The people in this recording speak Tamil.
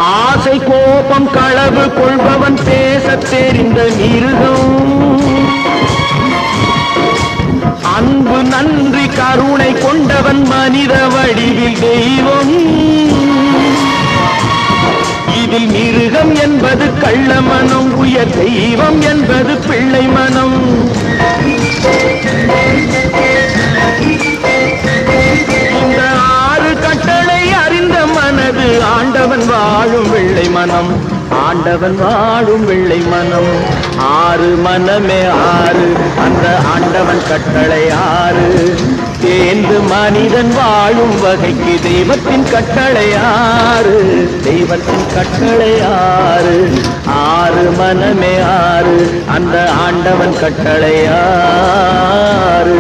ஆசை கோபம் களவு கொள்பவன் பேசத் தெரிந்த மிருகம். அன்பு நன்றி கருணை கொண்டவன் மனித வடிவில் தெய்வம். இதில் மிருகம் என்பது கள்ள மனம், உயர் தெய்வம் என்பது பிள்ளை மனம். இந்த 6 கட்டளை அறிந்த மனது ஆண்டவன் வாழும் வெள்ளை மனம், ஆண்டவன் வாழும் வெள்ளை மனம். 6 மனமே 6, அந்த ஆண்டவன் கட்டளை 6. தேர்ந்து மனிதன் வாழும் வகைக்கு தெய்வத்தின் கட்டளை 6, தெய்வத்தின் கட்டளை 6. 6 மனமே 6, அந்த ஆண்டவன் கட்டளை 6.